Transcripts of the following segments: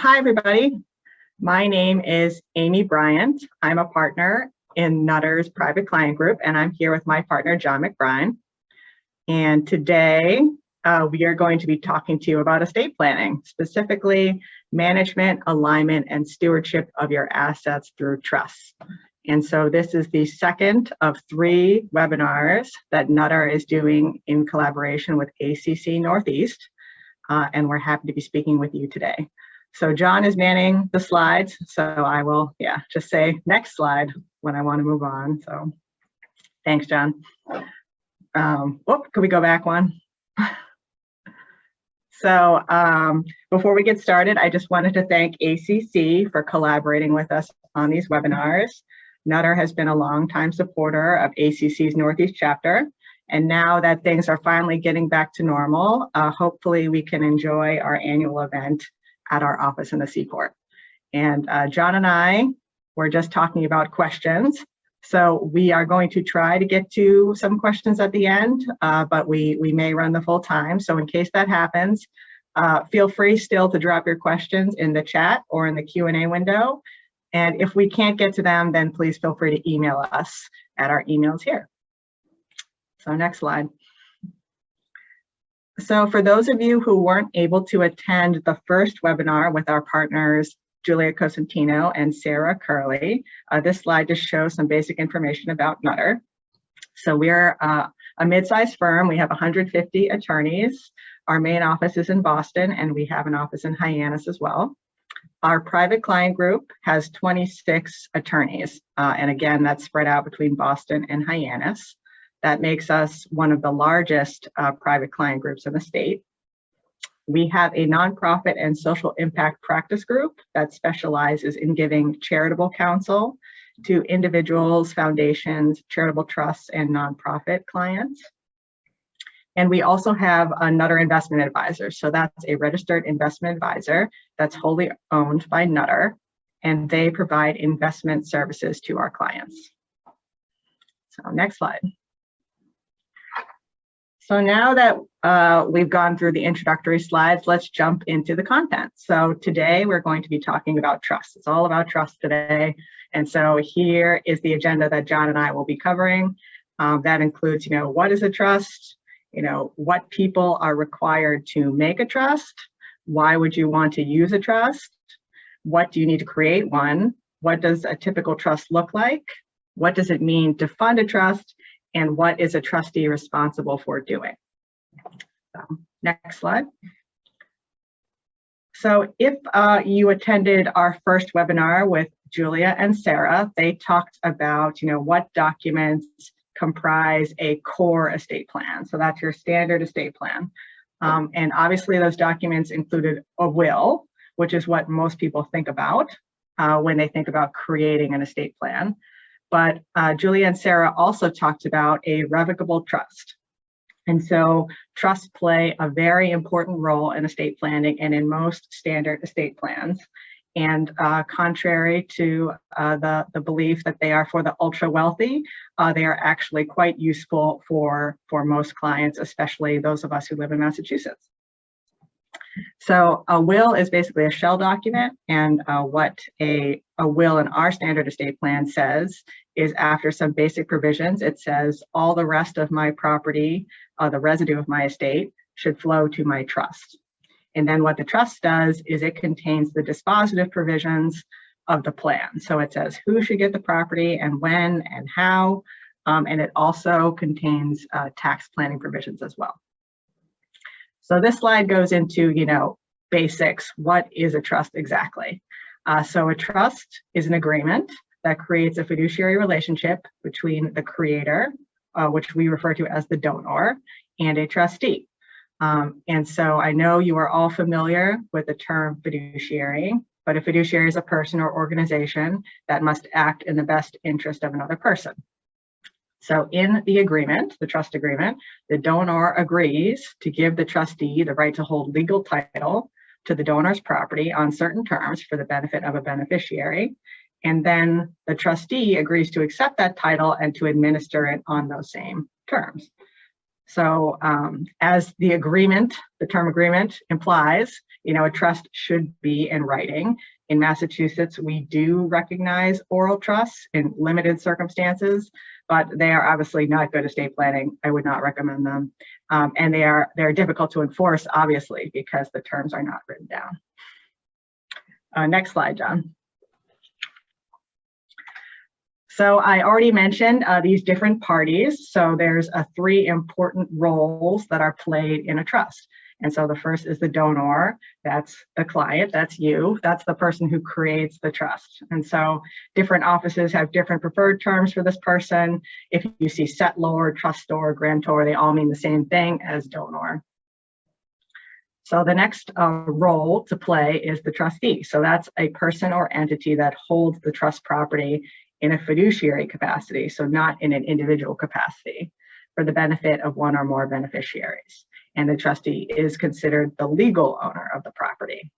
Hi, everybody. My name is Aimee Bryant. I'm a partner in Nutter's Private Client Group, and I'm here with my partner, John McBrine. And today, we are going to be talking to you about estate planning, specifically management, alignment, and stewardship of your assets through trusts. And so this is the second of 3 webinars that Nutter is doing in collaboration with ACC Northeast, and we're happy to be speaking with you today. So John is manning the slides, so I will, just say next slide when I want to move on. So thanks, John. Could we go back one? So before we get started, I just wanted to thank ACC for collaborating with us on these webinars. Nutter has been a longtime supporter of ACC's Northeast chapter, and now that things are finally getting back to normal, hopefully we can enjoy our annual event at our office in the Seaport. And John and I were just talking about questions. So we are going to try to get to some questions at the end, but we may run the full time. So in case that happens, feel free still to drop your questions in the chat or in the Q&A window. And if we can't get to them, then please feel free to email us at our emails here. So next slide. So for those of you who weren't able to attend the first webinar with our partners, Julia Cosentino and Sarah Curley, this slide just shows some basic information about Nutter. So we're a mid-sized firm. We have 150 attorneys. Our main office is in Boston, and we have an office in Hyannis as well. Our private client group has 26 attorneys. And again, that's spread out between Boston and Hyannis. That makes us one of the largest private client groups in the state. We have a nonprofit and social impact practice group that specializes in giving charitable counsel to individuals, foundations, charitable trusts, and nonprofit clients. And we also have a Nutter investment advisor. So that's a registered investment advisor that's wholly owned by Nutter, and they provide investment services to our clients. So next slide. So now that we've gone through the introductory slides, let's jump into the content. So today we're going to be talking about trust. It's all about trust today. And so here is the agenda that John and I will be covering. That includes, what is a trust? What people are required to make a trust? Why would you want to use a trust? What do you need to create one? What does a typical trust look like? What does it mean to fund a trust? And what is a trustee responsible for doing? So, next slide. So if you attended our first webinar with Julia and Sarah, they talked about what documents comprise a core estate plan. So that's your standard estate plan. And obviously those documents included a will, which is what most people think about when they think about creating an estate plan. But Julia and Sarah also talked about a revocable trust. And so trusts play a very important role in estate planning and in most standard estate plans. And contrary to the belief that they are for the ultra wealthy, they are actually quite useful for most clients, especially those of us who live in Massachusetts. So a will is basically a shell document, and what a will in our standard estate plan says is, after some basic provisions, it says all the rest of my property, the residue of my estate, should flow to my trust. And then what the trust does is it contains the dispositive provisions of the plan. So it says who should get the property and when and how, and it also contains tax planning provisions as well. So this slide goes into, basics. What is a trust exactly? So a trust is an agreement that creates a fiduciary relationship between the creator, which we refer to as the donor, and a trustee. And so I know you are all familiar with the term fiduciary, but a fiduciary is a person or organization that must act in the best interest of another person. So in the agreement, the trust agreement, the donor agrees to give the trustee the right to hold legal title to the donor's property on certain terms for the benefit of a beneficiary. And then the trustee agrees to accept that title and to administer it on those same terms. So as the agreement, the term agreement implies, a trust should be in writing. In Massachusetts, we do recognize oral trusts in limited circumstances, but they are obviously not good estate planning. I would not recommend them. And they're difficult to enforce, obviously, because the terms are not written down. Next slide, John. So I already mentioned these different parties. So there's 3 important roles that are played in a trust. And so the first is the donor. That's the client, that's you. That's the person who creates the trust. And so different offices have different preferred terms for this person. If you see settlor, trustor, grantor, they all mean the same thing as donor. So the next role to play is the trustee. So that's a person or entity that holds the trust property in a fiduciary capacity, so not in an individual capacity, for the benefit of one or more beneficiaries. And the trustee is considered the legal owner of the property.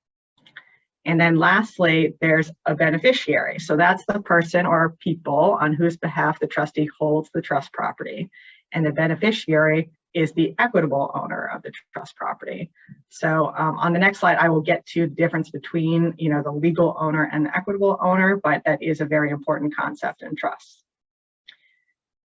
And then lastly, there's a beneficiary. So that's the person or people on whose behalf the trustee holds the trust property. And the beneficiary is the equitable owner of the trust property. So on the next slide, I will get to the difference between the legal owner and the equitable owner, but that is a very important concept in trusts.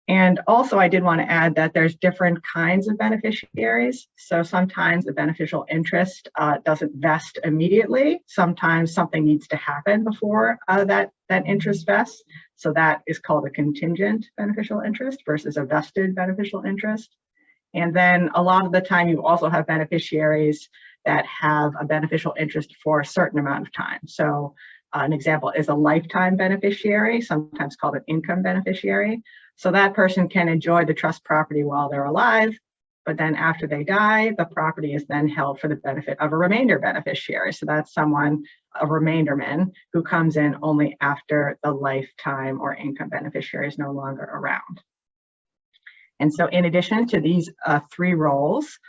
And also I did want to add that there's different kinds of beneficiaries. So sometimes the beneficial interest doesn't vest immediately. Sometimes something needs to happen before that interest vests. So that is called a contingent beneficial interest versus a vested beneficial interest. And then a lot of the time you also have beneficiaries that have a beneficial interest for a certain amount of time. So an example is a lifetime beneficiary, sometimes called an income beneficiary. So that person can enjoy the trust property while they're alive, but then after they die, the property is then held for the benefit of a remainder beneficiary. So that's someone, a remainderman, who comes in only after the lifetime or income beneficiary is no longer around. And so in addition to these 3 roles,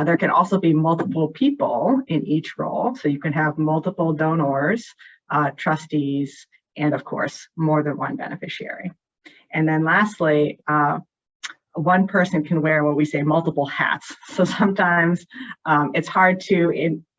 there can also be multiple people in each role. So you can have multiple donors, trustees, and of course, more than one beneficiary. And then lastly, one person can wear what we say multiple hats. So sometimes it's hard to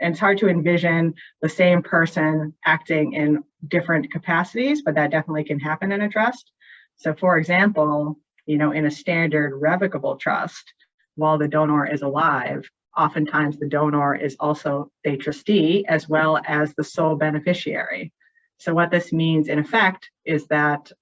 envision the same person acting in different capacities, but that definitely can happen in a trust. So for example, in a standard revocable trust, while the donor is alive, oftentimes the donor is also a trustee as well as the sole beneficiary. So what this means in effect is that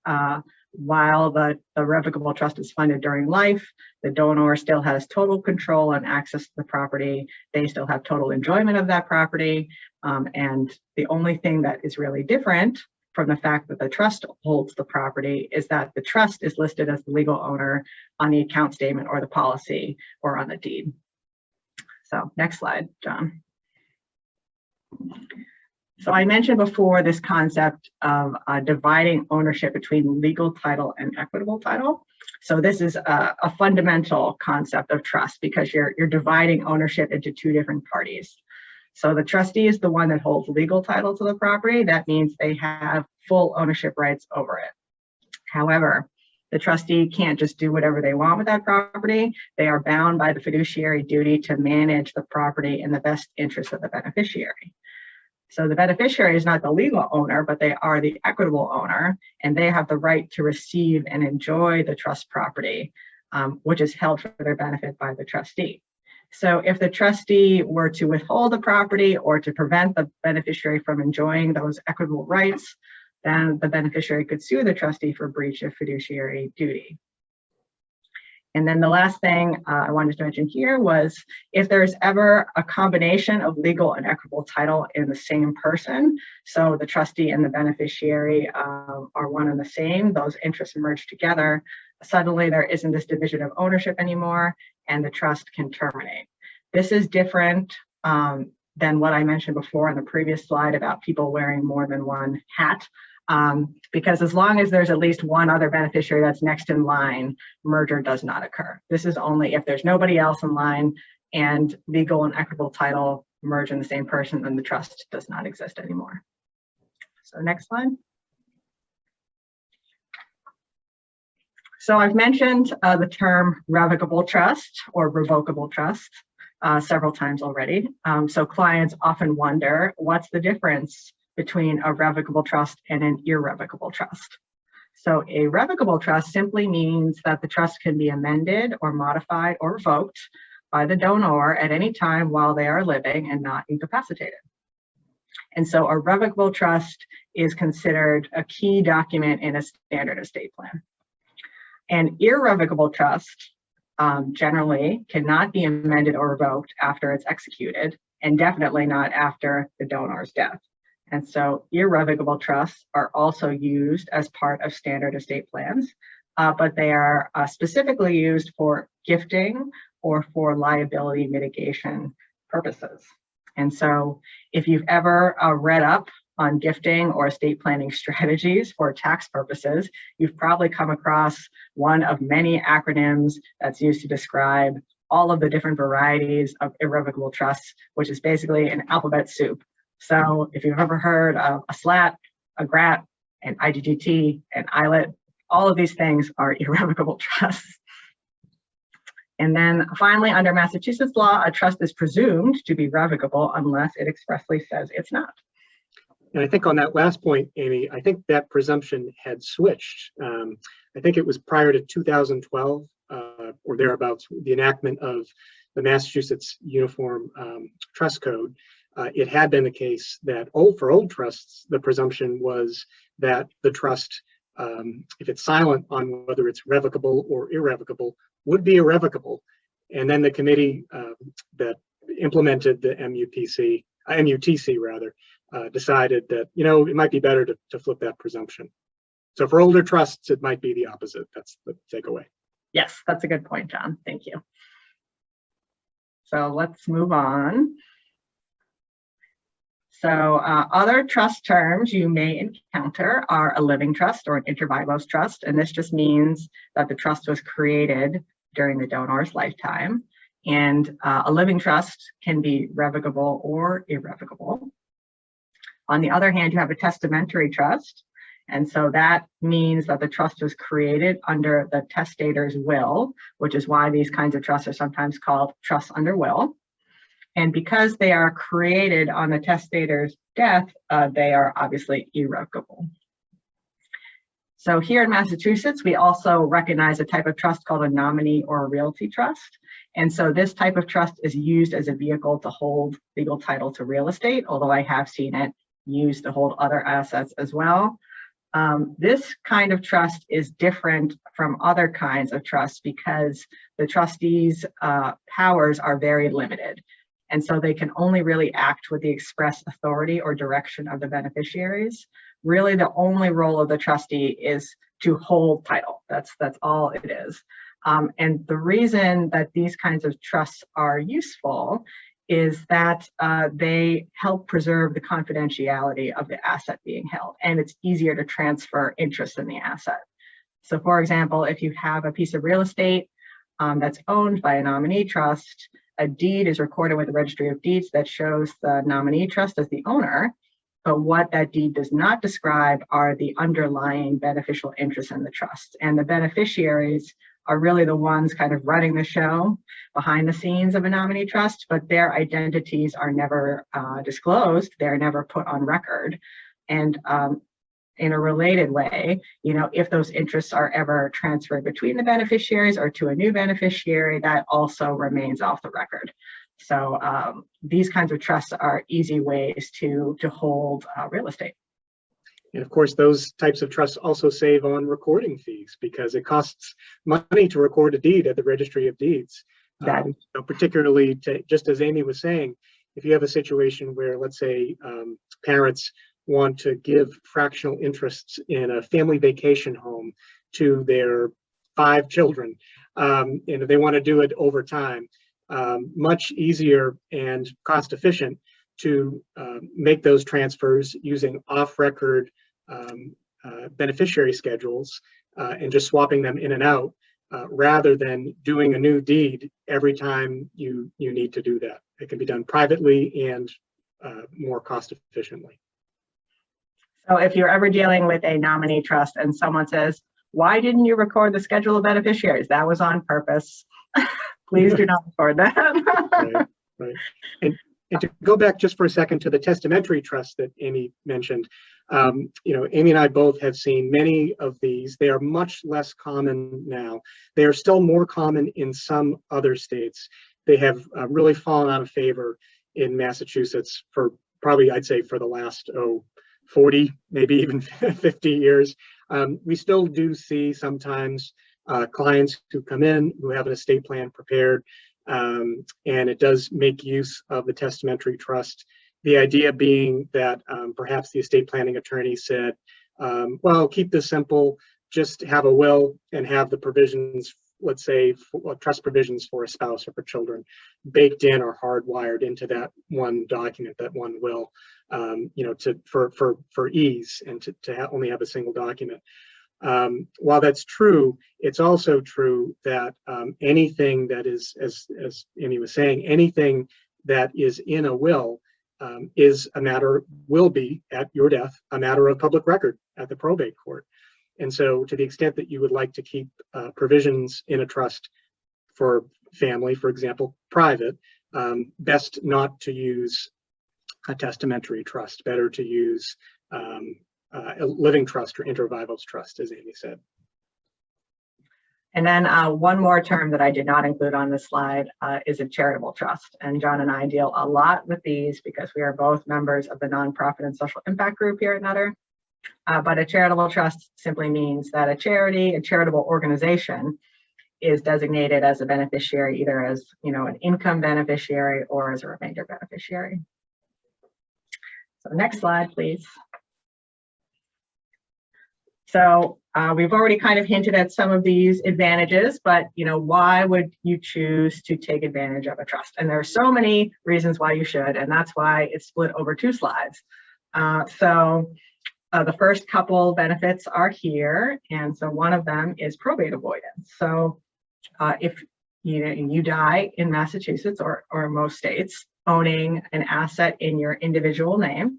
while the revocable trust is funded during life, the donor still has total control and access to the property. They still have total enjoyment of that property. And the only thing that is really different from the fact that the trust holds the property is that the trust is listed as the legal owner on the account statement or the policy or on the deed. So next slide, John. So I mentioned before this concept of dividing ownership between legal title and equitable title. So this is a fundamental concept of trust because you're dividing ownership into 2 different parties. So the trustee is the one that holds legal title to the property. That means they have full ownership rights over it. However, the trustee can't just do whatever they want with that property. They are bound by the fiduciary duty to manage the property in the best interest of the beneficiary. So the beneficiary is not the legal owner, but they are the equitable owner, and they have the right to receive and enjoy the trust property, which is held for their benefit by the trustee. So if the trustee were to withhold the property or to prevent the beneficiary from enjoying those equitable rights, then the beneficiary could sue the trustee for breach of fiduciary duty. And then the last thing I wanted to mention here was if there's ever a combination of legal and equitable title in the same person, so the trustee and the beneficiary are one and the same, those interests merge together, suddenly there isn't this division of ownership anymore and the trust can terminate. This is different than what I mentioned before on the previous slide about people wearing more than one hat. Because as long as there's at least one other beneficiary that's next in line, merger does not occur. This is only if there's nobody else in line and legal and equitable title merge in the same person, then the trust does not exist anymore. So next slide. So I've mentioned the term revocable trust or revocable trust. several times already. So clients often wonder, what's the difference between a revocable trust and an irrevocable trust? So a revocable trust simply means that the trust can be amended or modified or revoked by the donor at any time while they are living and not incapacitated. And so a revocable trust is considered a key document in a standard estate plan. An irrevocable trust generally cannot be amended or revoked after it's executed, and definitely not after the donor's death. And so irrevocable trusts are also used as part of standard estate plans, but they are specifically used for gifting or for liability mitigation purposes. And so if you've ever read up on gifting or estate planning strategies for tax purposes, you've probably come across one of many acronyms that's used to describe all of the different varieties of irrevocable trusts, which is basically an alphabet soup. So if you've ever heard of a SLAT, a GRAT, an IGGT, an ILET, all of these things are irrevocable trusts. And then finally, under Massachusetts law, a trust is presumed to be revocable unless it expressly says it's not. And I think on that last point, Aimee, I think that presumption had switched. I think it was prior to 2012 or thereabouts, the enactment of the Massachusetts Uniform Trust Code. It had been the case that for old trusts, the presumption was that the trust, if it's silent on whether it's revocable or irrevocable, would be irrevocable. And then the committee that implemented the MUTC decided that, it might be better to flip that presumption. So for older trusts, it might be the opposite. That's the takeaway. Yes, that's a good point, John. Thank you. So let's move on. So other trust terms you may encounter are a living trust or an inter vivos trust. And this just means that the trust was created during the donor's lifetime. And a living trust can be revocable or irrevocable. On the other hand, you have a testamentary trust. And so that means that the trust was created under the testator's will, which is why these kinds of trusts are sometimes called trusts under will. And because they are created on the testator's death, they are obviously irrevocable. So here in Massachusetts, we also recognize a type of trust called a nominee or a realty trust. And so this type of trust is used as a vehicle to hold legal title to real estate, although I have seen it used to hold other assets as well. This kind of trust is different from other kinds of trusts because the trustees' powers are very limited. And so they can only really act with the express authority or direction of the beneficiaries. Really, the only role of the trustee is to hold title. That's all it is. And the reason that these kinds of trusts are useful is that they help preserve the confidentiality of the asset being held, and it's easier to transfer interest in the asset. So for example, if you have a piece of real estate that's owned by a nominee trust, a deed is recorded with the Registry of Deeds that shows the nominee trust as the owner, but what that deed does not describe are the underlying beneficial interests in the trust. And the beneficiaries are really the ones kind of running the show behind the scenes of a nominee trust, but their identities are never disclosed. They're never put on record. And in a related way, if those interests are ever transferred between the beneficiaries or to a new beneficiary, that also remains off the record. So these kinds of trusts are easy ways to hold real estate. And of course, those types of trusts also save on recording fees because it costs money to record a deed at the Registry of Deeds. Particularly, just as Aimee was saying, if you have a situation where, let's say, parents want to give fractional interests in a family vacation home to their 5 children, and they want to do it over time, much easier and cost efficient to make those transfers using off-record beneficiary schedules and just swapping them in and out rather than doing a new deed every time you need to do that. It can be done privately and more cost efficiently. So if you're ever dealing with a nominee trust and someone says, why didn't you record the schedule of beneficiaries? That was on purpose. Please do not record that. Right, right. And to go back just for a second to the testamentary trust that Aimee mentioned, Aimee and I both have seen many of these. They are much less common now. They are still more common in some other states. They have really fallen out of favor in Massachusetts for probably, I'd say, for the last 40, maybe even 50 years. We still do see sometimes clients who come in who have an estate plan prepared, and it does make use of the testamentary trust. The idea being that perhaps the estate planning attorney said, well, keep this simple, just have a will and have the provisions, let's say trust provisions for a spouse or for children, baked in or hardwired into that one document, that one will, for ease and to only have a single document. While that's true, it's also true that anything that is, as Aimee was saying, anything that is in a will will be at your death a matter of public record at the probate court. And so to the extent that you would like to keep provisions in a trust for family, for example, private, best not to use a testamentary trust, better to use a living trust or inter-vivos trust, as Aimee said. And then one more term that I did not include on this slide is a charitable trust. And John and I deal a lot with these because we are both members of the nonprofit and social impact group here at Nutter. But a charitable trust simply means that a charity, a charitable organization, is designated as a beneficiary, either as an income beneficiary or as a remainder beneficiary. So next slide, please. So we've already kind of hinted at some of these advantages, but why would you choose to take advantage of a trust? And there are so many reasons why you should, and that's why it's split over 2 slides. The first couple benefits are here, and so one of them is probate avoidance. So if you die in Massachusetts or most states owning an asset in your individual name,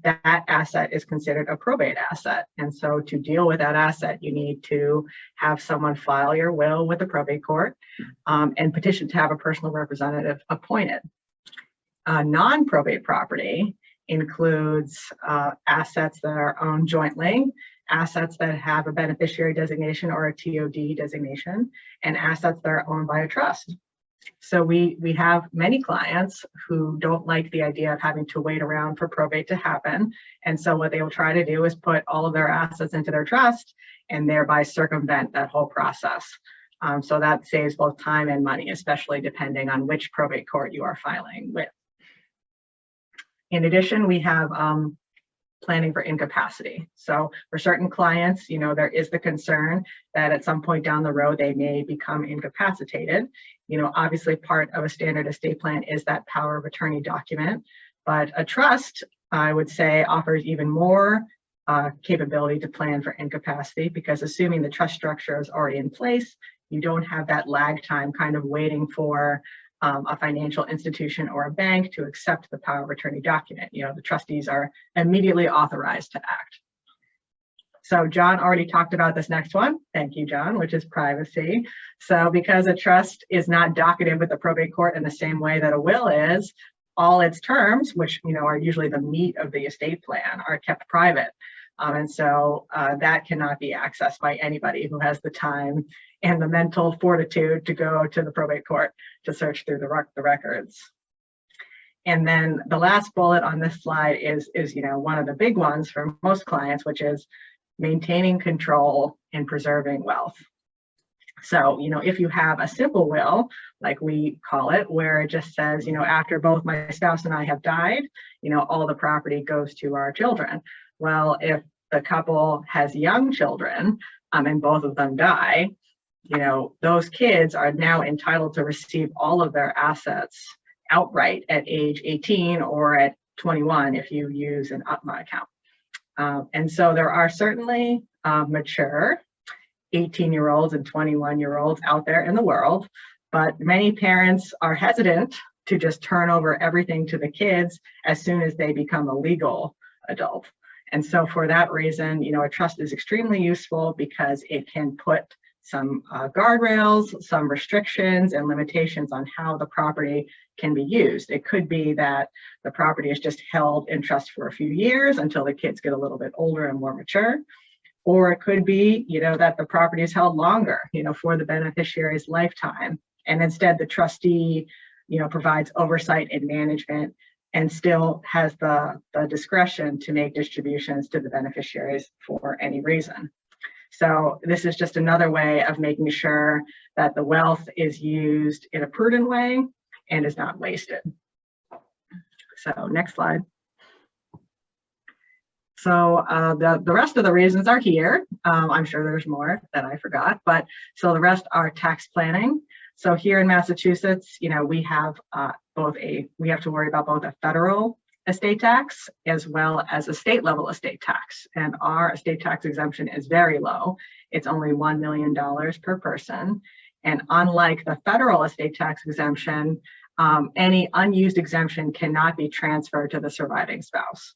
that asset is considered a probate asset. And so to deal with that asset, you need to have someone file your will with the probate court and petition to have a personal representative appointed. Non-probate property includes assets that are owned jointly, assets that have a beneficiary designation or a TOD designation, and assets that are owned by a trust. So we have many clients who don't like the idea of having to wait around for probate to happen. And so what they will try to do is put all of their assets into their trust and thereby circumvent that whole process. So that saves both time and money, especially depending on which probate court you are filing with. In addition, we have planning for incapacity. So for certain clients, there is the concern that at some point down the road, they may become incapacitated. Obviously part of a standard estate plan is that power of attorney document, but a trust, I would say, offers even more capability to plan for incapacity, because assuming the trust structure is already in place, you don't have that lag time kind of waiting for a financial institution or a bank to accept the power of attorney document. The trustees are immediately authorized to act. So John already talked about this next one. Thank you, John, which is privacy. So because a trust is not docketed with the probate court in the same way that a will is, all its terms, which are usually the meat of the estate plan, are kept private. And so that cannot be accessed by anybody who has the time and the mental fortitude to go to the probate court to search through the records. And then the last bullet on this slide is one of the big ones for most clients, which is maintaining control and preserving wealth. So, if you have a simple will, like we call it, where it just says, after both my spouse and I have died, all the property goes to our children. Well, if the couple has young children and both of them die, those kids are now entitled to receive all of their assets outright at age 18 or at 21 if you use an UTMA account. And so there are certainly mature 18-year-olds and 21-year-olds out there in the world, but many parents are hesitant to just turn over everything to the kids as soon as they become a legal adult. And so for that reason, a trust is extremely useful because it can put guardrails, some restrictions and limitations on how the property can be used. It could be that the property is just held in trust for a few years until the kids get a little bit older and more mature. Or it could be, that the property is held longer, for the beneficiary's lifetime. And instead the trustee, provides oversight and management and still has the discretion to make distributions to the beneficiaries for any reason. So this is just another way of making sure that the wealth is used in a prudent way and is not wasted. So next slide. So the rest of the reasons are here. I'm sure there's more that I forgot, but so the rest are tax planning. So here in Massachusetts, we have we have to worry about both a federal estate tax as well as a state level estate tax. And our estate tax exemption is very low. It's only $1 million per person. And unlike the federal estate tax exemption, any unused exemption cannot be transferred to the surviving spouse.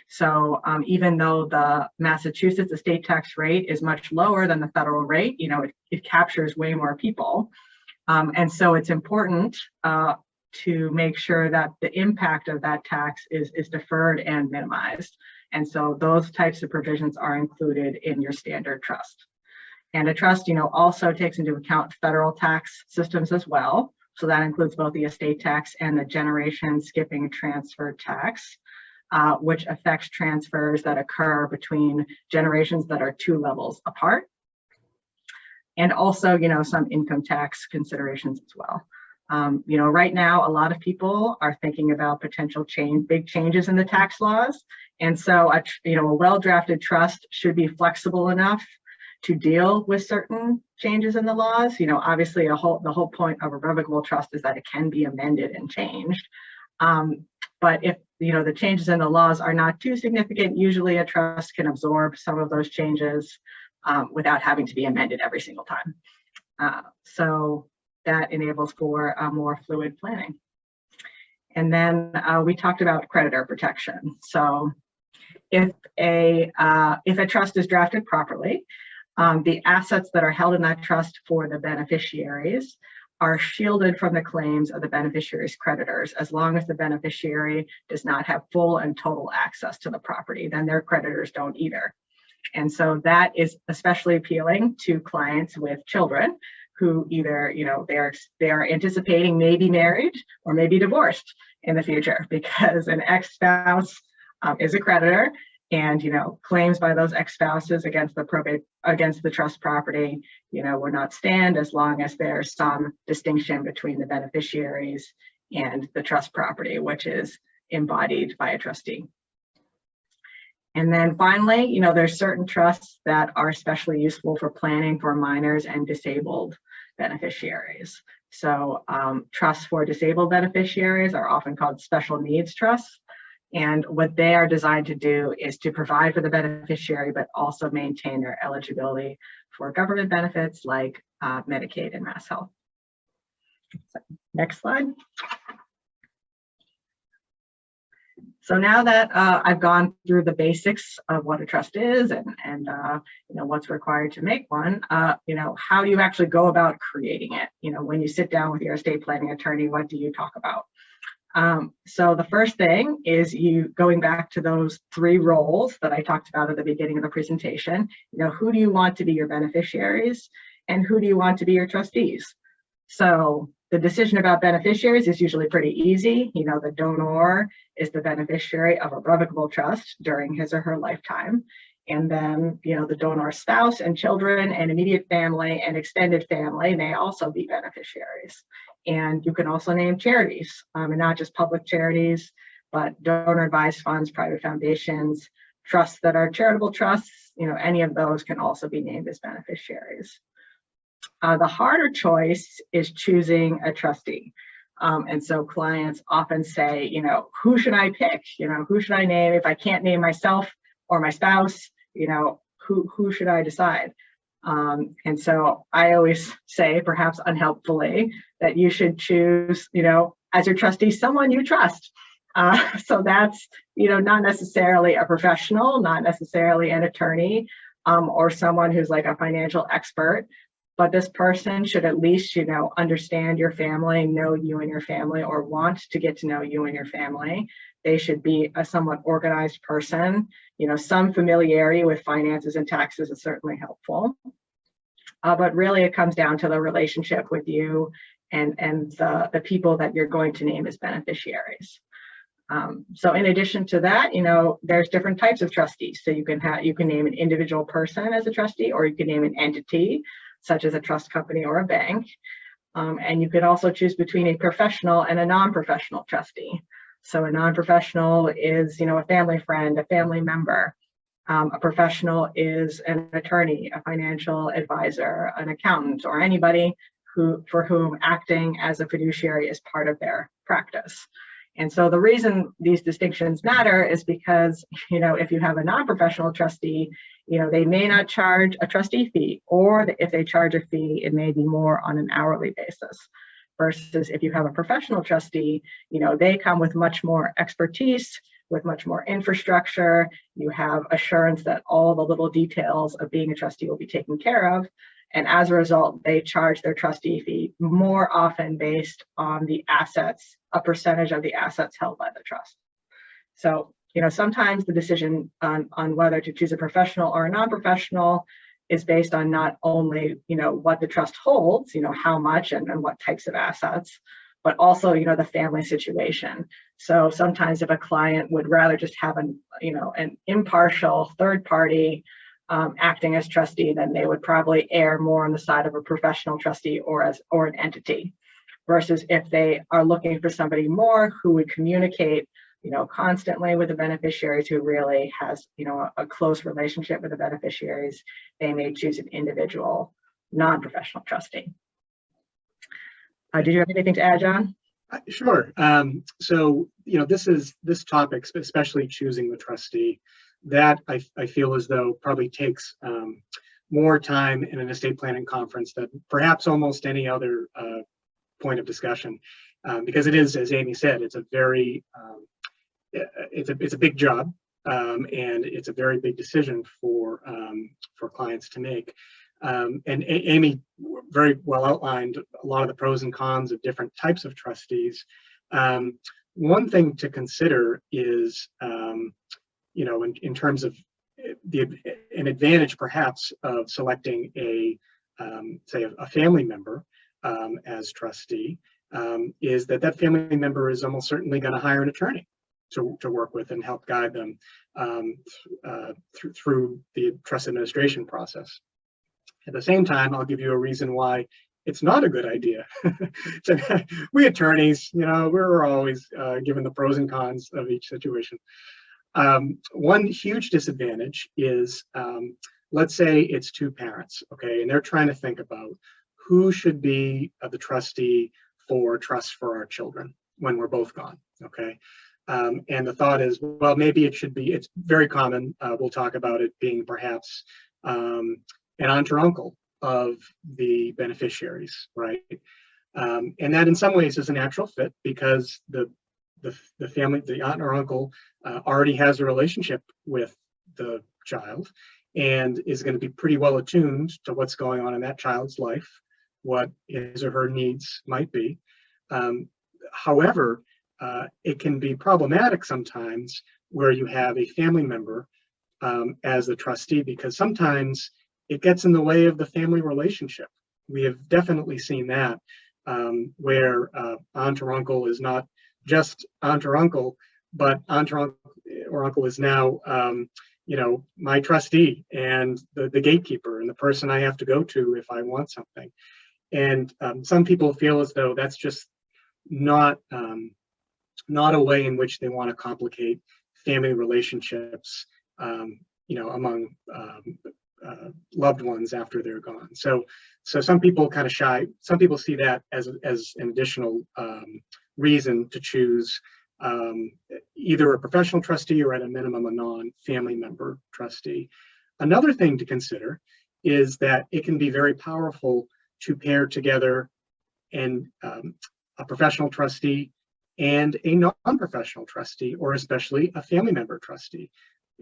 So even though the Massachusetts estate tax rate is much lower than the federal rate, it captures way more people. And so it's important to make sure that the impact of that tax is deferred and minimized. And so those types of provisions are included in your standard trust. And a trust, also takes into account federal tax systems as well. So that includes both the estate tax and the generation skipping transfer tax, which affects transfers that occur between generations that are 2 levels apart. And also, some income tax considerations as well. Right now, a lot of people are thinking about potential big changes in the tax laws. And so, a well-drafted trust should be flexible enough to deal with certain changes in the laws. Obviously, the whole point of a revocable trust is that it can be amended and changed. But if the changes in the laws are not too significant, usually a trust can absorb some of those changes without having to be amended every single time. So that enables for a more fluid planning. And then we talked about creditor protection. So if a trust is drafted properly, the assets that are held in that trust for the beneficiaries are shielded from the claims of the beneficiary's creditors. As long as the beneficiary does not have full and total access to the property, then their creditors don't either. And so that is especially appealing to clients with children who either, they are anticipating maybe married or maybe divorced in the future, because an ex-spouse is a creditor, and claims by those ex-spouses against the trust property, would not stand as long as there's some distinction between the beneficiaries and the trust property, which is embodied by a trustee. And then finally, there's certain trusts that are especially useful for planning for minors and disabled beneficiaries. So trusts for disabled beneficiaries are often called special needs trusts. And what they are designed to do is to provide for the beneficiary, but also maintain their eligibility for government benefits like Medicaid and Mass Health. So, next slide. So now that I've gone through the basics of what a trust is and what's required to make one, how do you actually go about creating it? When you sit down with your estate planning attorney, what do you talk about? So the first thing is going back to those 3 roles that I talked about at the beginning of the presentation. Who do you want to be your beneficiaries and who do you want to be your trustees? So the decision about beneficiaries is usually pretty easy. The donor is the beneficiary of a revocable trust during his or her lifetime. And then, the donor's spouse and children and immediate family and extended family may also be beneficiaries. And you can also name charities, and not just public charities, but donor advised funds, private foundations, trusts that are charitable trusts, any of those can also be named as beneficiaries. The harder choice is choosing a trustee. And so clients often say, who should I pick? Who should I name? If I can't name myself or my spouse, who should I decide? And so I always say, perhaps unhelpfully, that you should choose, as your trustee, someone you trust. So that's, not necessarily a professional, not necessarily an attorney, or someone who's like a financial expert, but this person should at least, understand your family, know you and your family, or want to get to know you and your family. They should be a somewhat organized person. Some familiarity with finances and taxes is certainly helpful. But really it comes down to the relationship with you and the people that you're going to name as beneficiaries. So in addition to that, there's different types of trustees. So you can name an individual person as a trustee, or you can name an entity, such as a trust company or a bank. And you could also choose between a professional and a non-professional trustee. So a non-professional is, a family friend, a family member. A professional is an attorney, a financial advisor, an accountant, or anybody for whom acting as a fiduciary is part of their practice. And so the reason these distinctions matter is because, if you have a non-professional trustee, they may not charge a trustee fee, or if they charge a fee, it may be more on an hourly basis. Versus if you have a professional trustee, they come with much more expertise, with much more infrastructure. You have assurance that all the little details of being a trustee will be taken care of. And as a result, they charge their trustee fee more often based on the assets, a percentage of the assets held by the trust. So, sometimes the decision on whether to choose a professional or a non-professional is based on not only, what the trust holds, how much and what types of assets, but also, the family situation. So sometimes if a client would rather just have an impartial third party acting as trustee, then they would probably err more on the side of a professional trustee or an entity. Versus if they are looking for somebody more who would communicate, constantly with the beneficiaries, who really has, a close relationship with the beneficiaries, they may choose an individual non-professional trustee. Did you have anything to add, John? Sure. So, this topic, especially choosing the trustee, that I feel as though probably takes more time in an estate planning conference than perhaps almost any other point of discussion, because it is, as Aimee said, it's a very it's a big job, and it's a very big decision for clients to make. And Aimee very well outlined a lot of the pros and cons of different types of trustees. One thing to consider is, in terms of an advantage perhaps of selecting say a family member as trustee, is that family member is almost certainly going to hire an attorney to work with and help guide them through the trust administration process. At the same time, I'll give you a reason why it's not a good idea. So, we attorneys, we're always given the pros and cons of each situation. One huge disadvantage is, let's say it's two parents, okay, and they're trying to think about who should be the trustee for trusts for our children when we're both gone, okay? And the thought is, well, maybe it should be, it's very common, we'll talk about it being perhaps an aunt or uncle of the beneficiaries, right? And that in some ways is a natural fit because the family, the aunt or uncle already has a relationship with the child and is going to be pretty well attuned to what's going on in that child's life, what his or her needs might be. However, it can be problematic sometimes where you have a family member as the trustee, because sometimes it gets in the way of the family relationship. We have definitely seen that, where aunt or uncle is not just aunt or uncle, but aunt or uncle is now, my trustee and the gatekeeper and the person I have to go to if I want something. And some people feel as though that's just not a way in which they want to complicate family relationships, among loved ones after they're gone. So some people kind of shy. Some people see that as an additional reason to choose either a professional trustee or at a minimum a non-family member trustee. Another thing to consider is that it can be very powerful to pair together a professional trustee and a non-professional trustee, or especially a family member trustee.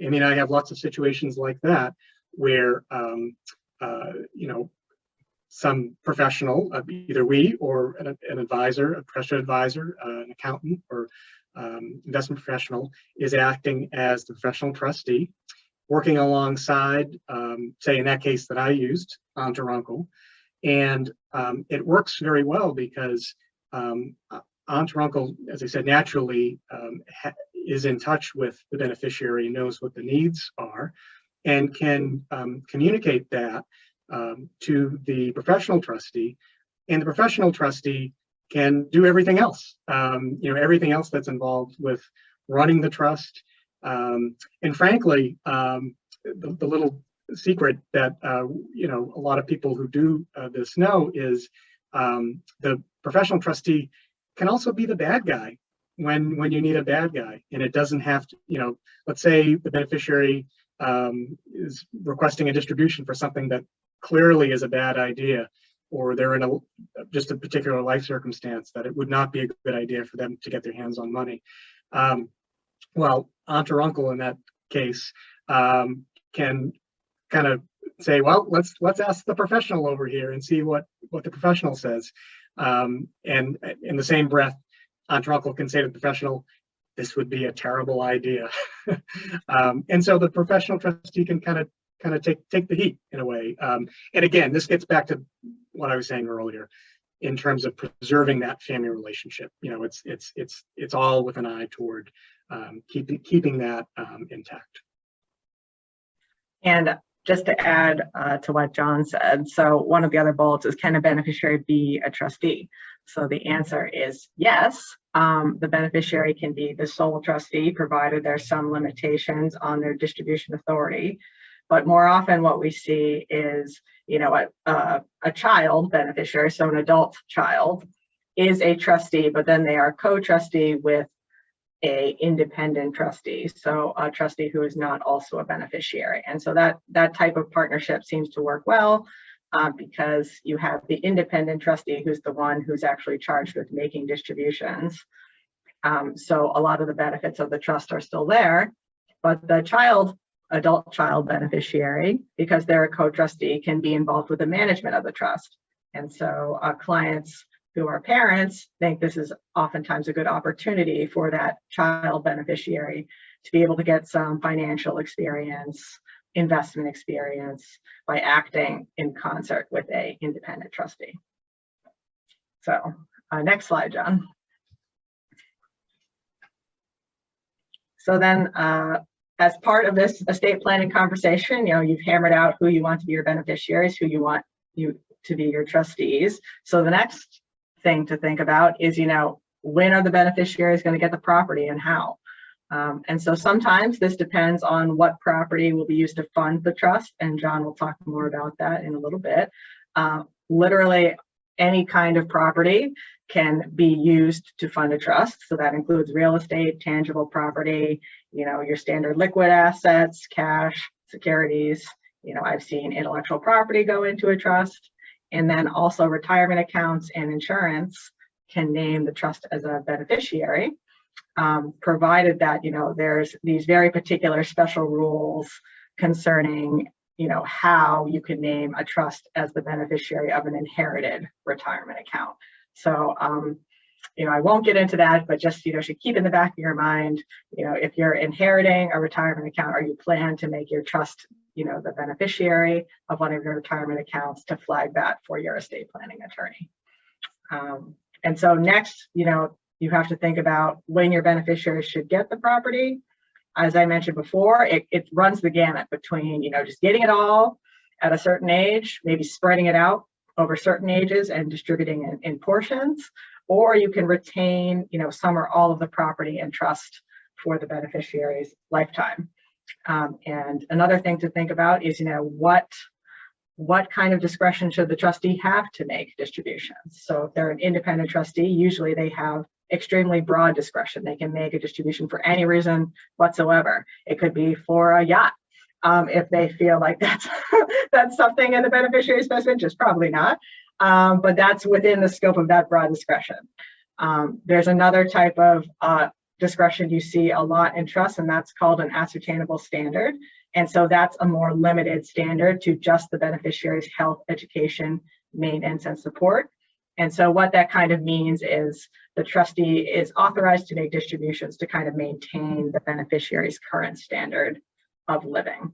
I mean, I have lots of situations like that where, some professional, either we or an advisor, a professional advisor, an accountant or investment professional is acting as the professional trustee, working alongside, say in that case that I used, Aunt or Uncle. And it works very well because Aunt or Uncle, as I said, naturally is in touch with the beneficiary, knows what the needs are, and can communicate that to the professional trustee, and the professional trustee can do everything else, everything else that's involved with running the trust. And frankly, the little secret that a lot of people who do this know is the professional trustee can also be the bad guy when you need a bad guy, and it doesn't have to. Let's say the beneficiary is requesting a distribution for something that clearly is a bad idea, or they're in just a particular life circumstance that it would not be a good idea for them to get their hands on money. Well, Aunt or Uncle in that case can kind of say, well, let's ask the professional over here and see what the professional says. And in the same breath, Aunt or Uncle can say to the professional, this would be a terrible idea. And so the professional trustee can kind of take the heat in a way. And again, this gets back to what I was saying earlier in terms of preserving that family relationship. It's all with an eye toward keeping that intact. And just to add to what John said, so one of the other bullets is, can a beneficiary be a trustee? So the answer is yes. The beneficiary can be the sole trustee, provided there's some limitations on their distribution authority. But more often what we see is, a child beneficiary, so an adult child, is a trustee, but then they are co-trustee with a independent trustee, so a trustee who is not also a beneficiary. And so that type of partnership seems to work well because you have the independent trustee who's the one who's actually charged with making distributions. So a lot of the benefits of the trust are still there, but the adult child beneficiary, because they're a co-trustee, can be involved with the management of the trust. And so clients who are parents think this is oftentimes a good opportunity for that child beneficiary to be able to get some financial experience, investment experience by acting in concert with an independent trustee. So next slide, John. So then as part of this estate planning conversation, you've hammered out who you want to be your beneficiaries, who you want to be your trustees. So the next thing to think about is, when are the beneficiaries going to get the property and how? And so sometimes this depends on what property will be used to fund the trust, and John will talk more about that in a little bit. Literally any kind of property can be used to fund a trust. So that includes real estate, tangible property, your standard liquid assets, cash, securities. I've seen intellectual property go into a trust, and then also retirement accounts and insurance can name the trust as a beneficiary, provided that, there's these very particular special rules concerning, how you can name a trust as the beneficiary of an inherited retirement account. So, I won't get into that, but just, should keep in the back of your mind, if you're inheriting a retirement account or you plan to make your trust, the beneficiary of one of your retirement accounts, to flag that for your estate planning attorney. And so next, you have to think about when your beneficiaries should get the property. As I mentioned before, it runs the gamut between, just getting it all at a certain age, maybe spreading it out over certain ages and distributing in portions, or you can retain, some or all of the property and trust for the beneficiary's lifetime. And another thing to think about is, what kind of discretion should the trustee have to make distributions? So if they're an independent trustee, usually they have extremely broad discretion. They can make a distribution for any reason whatsoever. It could be for a yacht. If they feel like that's something in the beneficiary's best interest, probably not. But that's within the scope of that broad discretion. There's another type of discretion you see a lot in trusts, and that's called an ascertainable standard. And so that's a more limited standard to just the beneficiary's health, education, maintenance and support. And so what that kind of means is the trustee is authorized to make distributions to kind of maintain the beneficiary's current standard of living.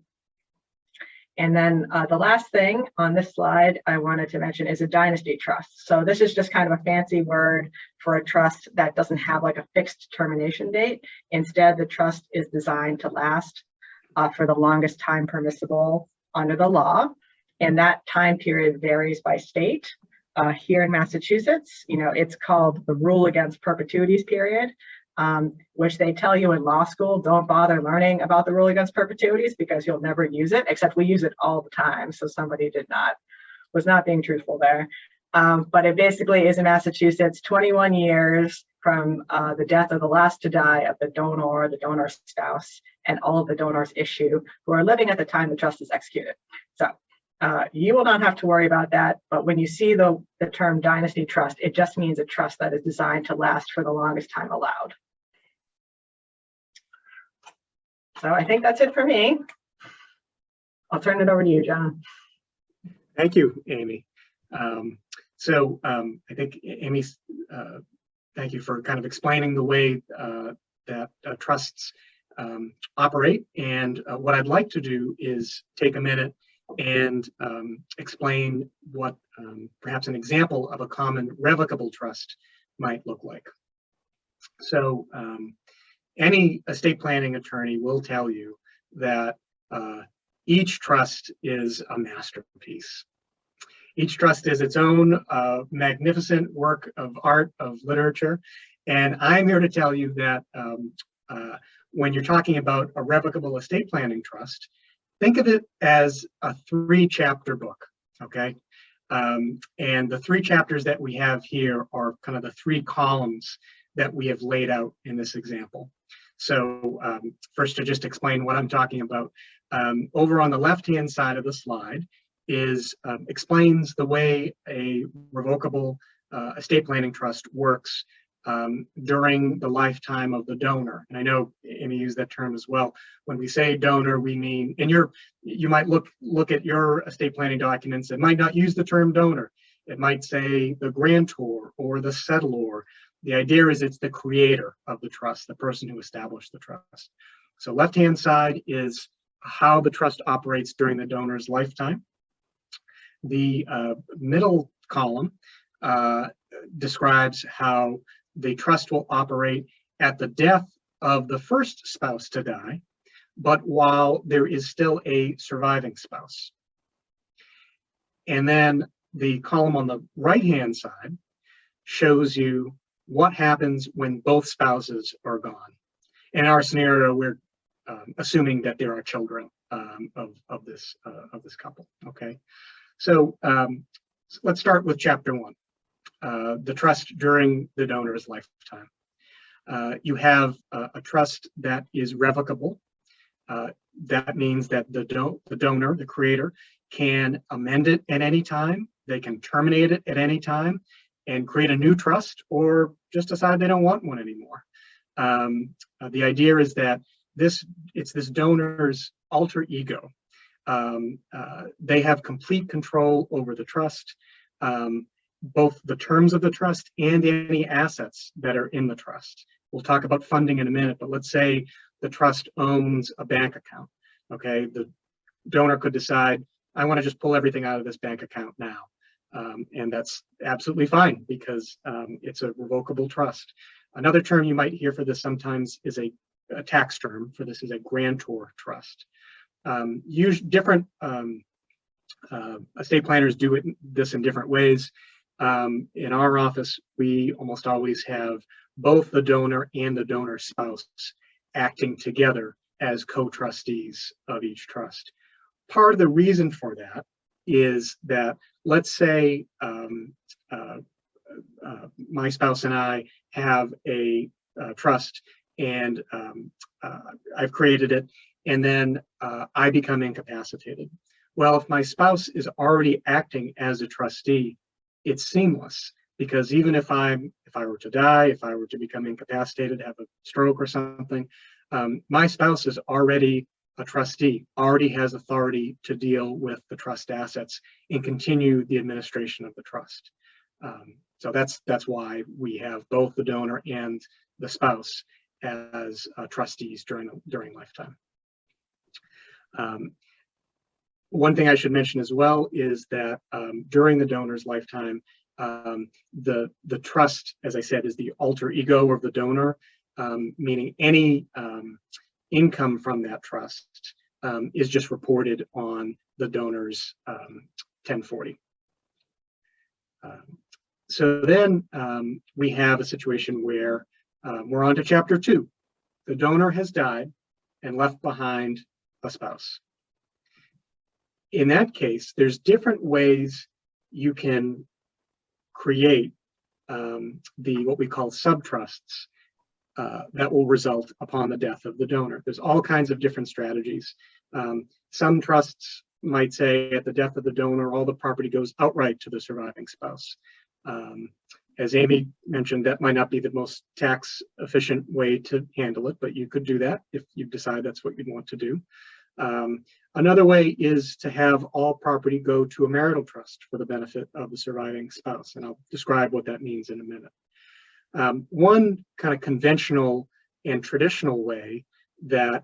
And then the last thing on this slide I wanted to mention is a dynasty trust. So this is just kind of a fancy word for a trust that doesn't have like a fixed termination date. Instead, the trust is designed to last for the longest time permissible under the law. And that time period varies by state. Here in Massachusetts, it's called the rule against perpetuities period, which they tell you in law school, don't bother learning about the rule against perpetuities because you'll never use it, except we use it all the time. So somebody was not being truthful there. But it basically is in Massachusetts, 21 years from the death of the last to die of the donor, the donor's spouse, and all of the donor's issue who are living at the time the trust is executed. So you will not have to worry about that, but when you see the term dynasty trust, it just means a trust that is designed to last for the longest time allowed. So I think that's it for me. I'll turn it over to you, John. Thank you, Aimee. I think Aimee, thank you for kind of explaining the way that trusts operate. And what I'd like to do is take a minute and explain what perhaps an example of a common revocable trust might look like. So any estate planning attorney will tell you that each trust is a masterpiece. Each trust is its own magnificent work of art, of literature. And I'm here to tell you that when you're talking about a revocable estate planning trust, think of it as a 3-chapter book, okay? And the 3 chapters that we have here are kind of the 3 columns that we have laid out in this example. So first, to just explain what I'm talking about, over on the left-hand side of the slide is explains the way a revocable estate planning trust works during the lifetime of the donor. And I know Aimee used that term as well. When we say donor, we mean, and you might look at your estate planning documents, it might not use the term donor. It might say the grantor or the settlor. The idea is it's the creator of the trust, the person who established the trust. So left-hand side is how the trust operates during the donor's lifetime. The middle column describes how the trust will operate at the death of the first spouse to die, but while there is still a surviving spouse. And then the column on the right-hand side shows you what happens when both spouses are gone. In our scenario, we're assuming that there are children of this couple. Okay, so let's start with chapter 1. The trust during the donor's lifetime. You have a trust that is revocable. That means that the donor, the creator, can amend it at any time. They can terminate it at any time and create a new trust, or just decide they don't want one anymore. The idea is that it's this donor's alter ego. They have complete control over the trust, both the terms of the trust and any assets that are in the trust. We'll talk about funding in a minute, but let's say the trust owns a bank account. Okay, the donor could decide, I want to just pull everything out of this bank account now. And that's absolutely fine because it's a revocable trust. Another term you might hear for this sometimes is a tax term for this is a grantor trust. Different estate planners do this in different ways. In our office, we almost always have both the donor and the donor spouse acting together as co-trustees of each trust. Part of the reason for that is that, let's say my spouse and I have a trust and I've created it, and then I become incapacitated. Well, if my spouse is already acting as a trustee, it's seamless, because even if I were to die, if I were to become incapacitated, have a stroke or something, my spouse is already a trustee, already has authority to deal with the trust assets and continue the administration of the trust. So that's why we have both the donor and the spouse as trustees during lifetime. One thing I should mention as well is that during the donor's lifetime, the trust, as I said, is the alter ego of the donor, meaning any income from that trust is just reported on the donor's 1040. So then we have a situation where we're on to chapter 2. The donor has died and left behind a spouse. In that case, there's different ways you can create what we call subtrusts that will result upon the death of the donor. There's all kinds of different strategies. Some trusts might say at the death of the donor, all the property goes outright to the surviving spouse. As Aimee mentioned, that might not be the most tax efficient way to handle it, but you could do that if you decide that's what you'd want to do. Another way is to have all property go to a marital trust for the benefit of the surviving spouse, and I'll describe what that means in a minute. One kind of conventional and traditional way that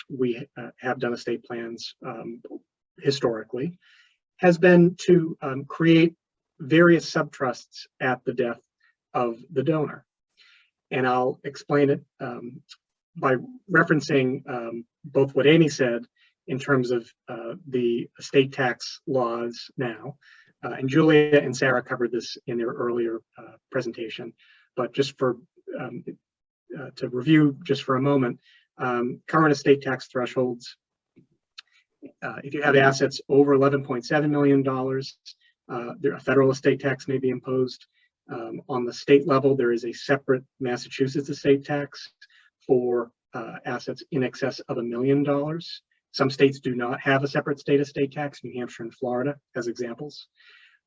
we have done estate plans historically has been to create various subtrusts at the death of the donor. And I'll explain it by referencing both what Aimee said in terms of the estate tax laws now, and Julia and Sarah covered this in their earlier presentation, but just for to review just for a moment, current estate tax thresholds. If you have assets over $11.7 million, a federal estate tax may be imposed. On the state level, there is a separate Massachusetts estate tax for assets in excess of $1 million. Some states do not have a separate state estate tax, New Hampshire and Florida as examples.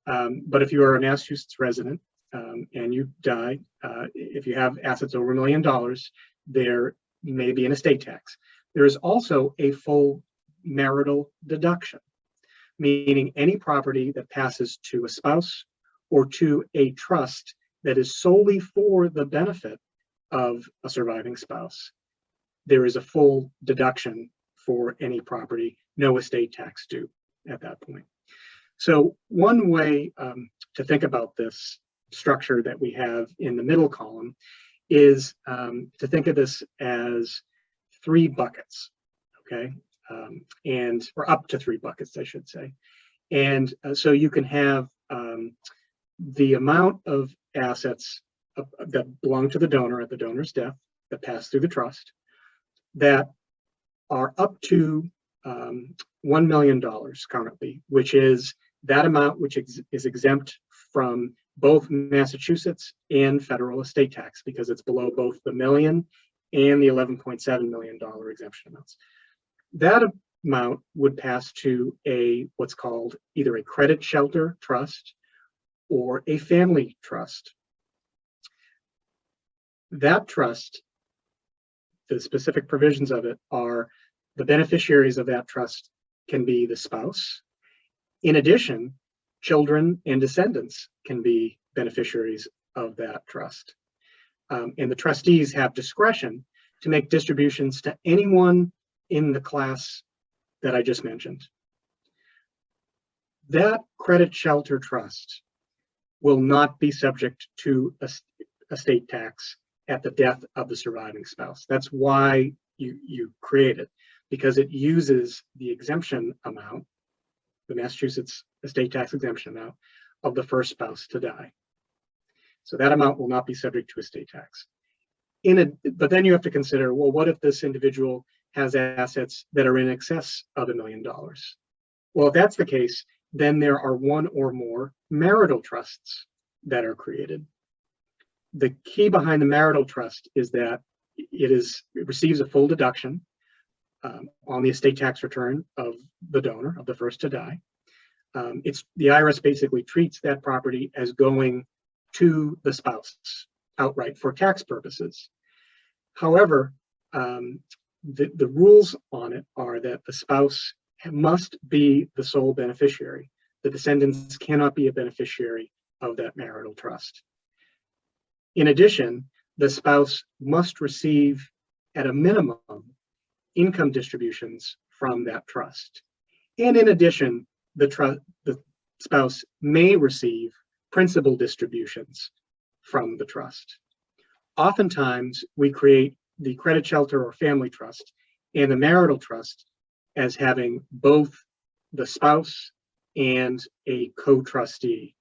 But if you are a Massachusetts resident and you die, if you have assets over $1 million, there may be an estate tax. There is also a full marital deduction, meaning any property that passes to a spouse or to a trust that is solely for the benefit of a surviving spouse, there is a full deduction for any property, no estate tax due at that point. So one way to think about this structure that we have in the middle column is to think of this as 3 buckets, okay? Or up to 3 buckets, I should say. And so you can have the amount of assets that belong to the donor at the donor's death that pass through the trust that are up to $1 million currently, which is that amount which is exempt from both Massachusetts and federal estate tax because it's below both the million and the $11.7 million exemption amounts. That amount would pass to what's called either a credit shelter trust or a family trust. That trust, the specific provisions of it are the beneficiaries of that trust can be the spouse. In addition, children and descendants can be beneficiaries of that trust. And the trustees have discretion to make distributions to anyone in the class that I just mentioned. That credit shelter trust will not be subject to estate tax at the death of the surviving spouse. That's why you create it, because it uses the exemption amount, the Massachusetts estate tax exemption amount of the first spouse to die. So that amount will not be subject to estate tax. But then you have to consider, well, what if this individual has assets that are in excess of $1 million? Well, if that's the case, then there are one or more marital trusts that are created. The key behind the marital trust is that it receives a full deduction on the estate tax return of the donor, of the first to die. The IRS basically treats that property as going to the spouse outright for tax purposes. However, the rules on it are that the spouse must be the sole beneficiary. The descendants cannot be a beneficiary of that marital trust. In addition, the spouse must receive at a minimum income distributions from that trust. And in addition, the spouse may receive principal distributions from the trust. Oftentimes, we create the credit shelter or family trust and the marital trust as having both the spouse and a co-trustee,